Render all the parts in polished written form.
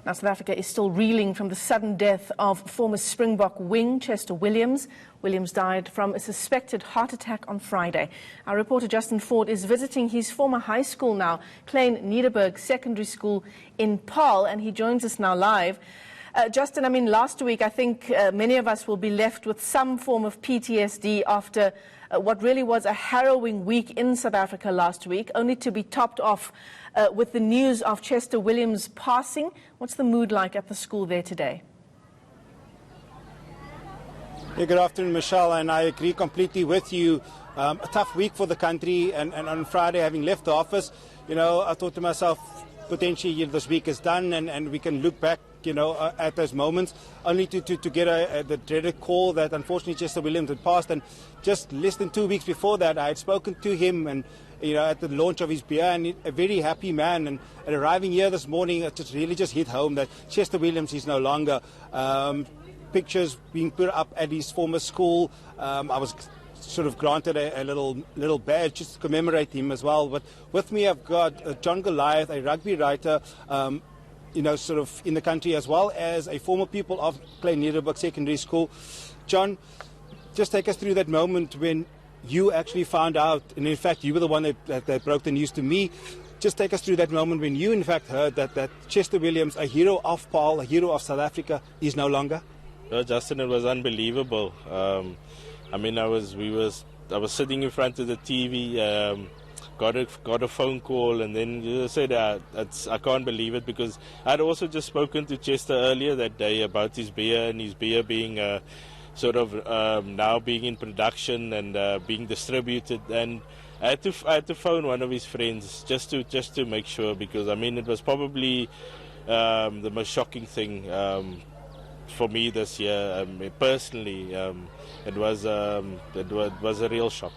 Now, South Africa is still reeling from the sudden death of former Springbok wing Chester Williams. Williams died from a suspected heart attack on Friday. Our reporter Justin Ford is visiting his former high school now, Klein Nederburg Secondary School in Paarl, and he joins us now live. Justin, I mean, last week I think many of us will be left with some form of PTSD after what really was a harrowing week in South Africa last week, only to be topped off with the news of Chester Williams passing. What's the mood like at the school there today? Yeah, good afternoon, Michelle, and I agree completely with you. A tough week for the country, and on Friday, having left the office, you know, I thought to myself, potentially this week is done, and we can look back, you know, at those moments, only to get the dreaded call that unfortunately Chester Williams had passed. And just less than 2 weeks before that, I had spoken to him, and you know, at the launch of his beer, and a very happy man. And arriving here this morning, it really just hit home that Chester Williams is no longer. Pictures being put up at his former school. I was sort of granted a little badge just to commemorate him as well. But with me, I've got John Goliath, a rugby writer, you know, sort of in the country, as well as a former pupil of Klein Nederburg Secondary School. John, just take us through that moment when you actually found out, and in fact, you were the one that broke the news to me. Just take us through that moment when you, in fact, heard that Chester Williams, a hero of Paarl, a hero of South Africa, is no longer. No, Justin, it was unbelievable. I mean, I was sitting in front of the TV, got a phone call, and then you said, I can't believe it, because I'd also just spoken to Chester earlier that day about his beer, and his beer being sort of now being in production and being distributed. And I had to phone one of his friends just to make sure, because I mean, it was probably the most shocking thing for me this year. Personally, it was a real shock.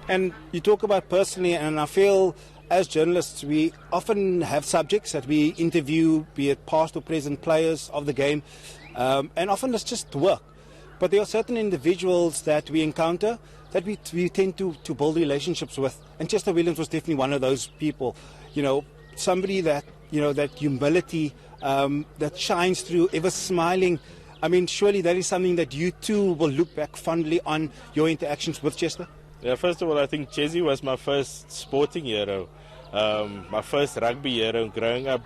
And you talk about personally, and I feel as journalists we often have subjects that we interview, be it past or present players of the game, and often it's just work. But there are certain individuals that we encounter that we tend to build relationships with, and Chester Williams was definitely one of those people. You know, somebody that, you know, that humility that shines through, ever smiling. I mean, surely that is something that you too will look back fondly on your interactions with Chester? Yeah, first of all, I think Chessie was my first sporting hero, my first rugby hero. Growing up,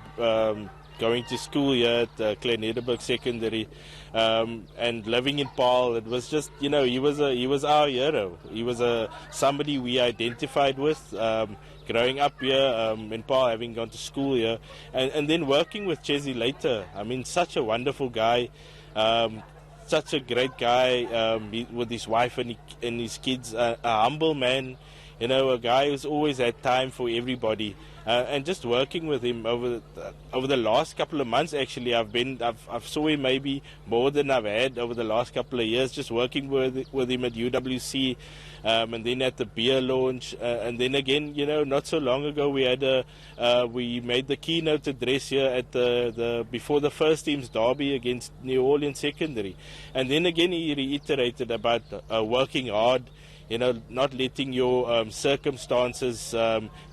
going to school here at Klein Nederburg Secondary, and living in Paarl, it was just, you know, he was our hero. He was somebody we identified with. Growing up here in Paarl, having gone to school here, and then working with Chessie later. I mean, such a wonderful guy, such a great guy with his wife and his kids, a humble man, you know, a guy who's always had time for everybody. And just working with him over the last couple of months, actually, I've saw him maybe more than I've had over the last couple of years, just working with him at UWC, and then at the beer launch, and then again, you know, not so long ago we made the keynote address here at the before the first team's derby against New Orleans Secondary, and then again he reiterated about working hard. You know, not letting your circumstances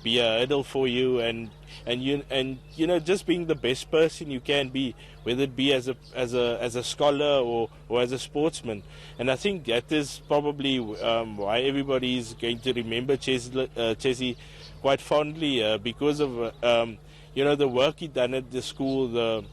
be a hurdle for you, and you know, just being the best person you can be, whether it be as a scholar or as a sportsman. And I think that is probably why everybody is going to remember Chessie quite fondly, because of you know, the work he done at the school,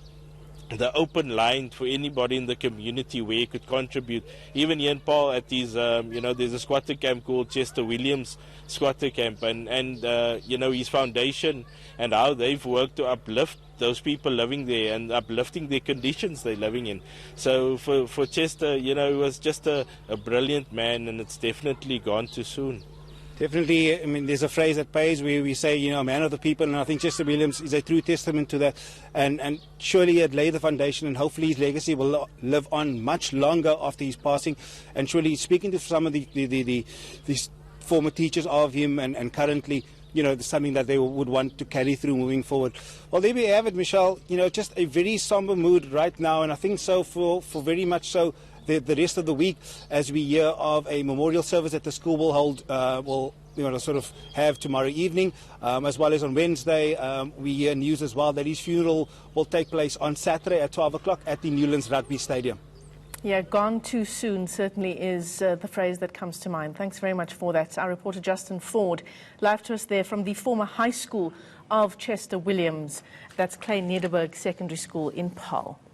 the open line for anybody in the community where he could contribute. Even here in Paarl at his, you know, there's a squatter camp called Chester Williams Squatter Camp, and you know, his foundation and how they've worked to uplift those people living there and uplifting their conditions they're living in. So for Chester, you know, he was just a brilliant man, and it's definitely gone too soon. Definitely. I mean, there's a phrase that pays where we say, you know, man of the people, and I think Chester Williams is a true testament to that. And surely he had laid the foundation, and hopefully his legacy will live on much longer after his passing. And surely speaking to some of these former teachers of him, and currently, you know, something that they would want to carry through moving forward. Well, there we have it, Michelle. You know, just a very somber mood right now, and I think so for very much so the rest of the week, as we hear of a memorial service that the school will sort of have tomorrow evening, as well as on Wednesday. We hear news as well that his funeral will take place on Saturday at 12 o'clock at the Newlands Rugby Stadium. Yeah, gone too soon certainly is the phrase that comes to mind. Thanks very much for that. Our reporter Justin Ford, live to us there from the former high school of Chester Williams. That's Clay Nederberg Secondary School in Paarl.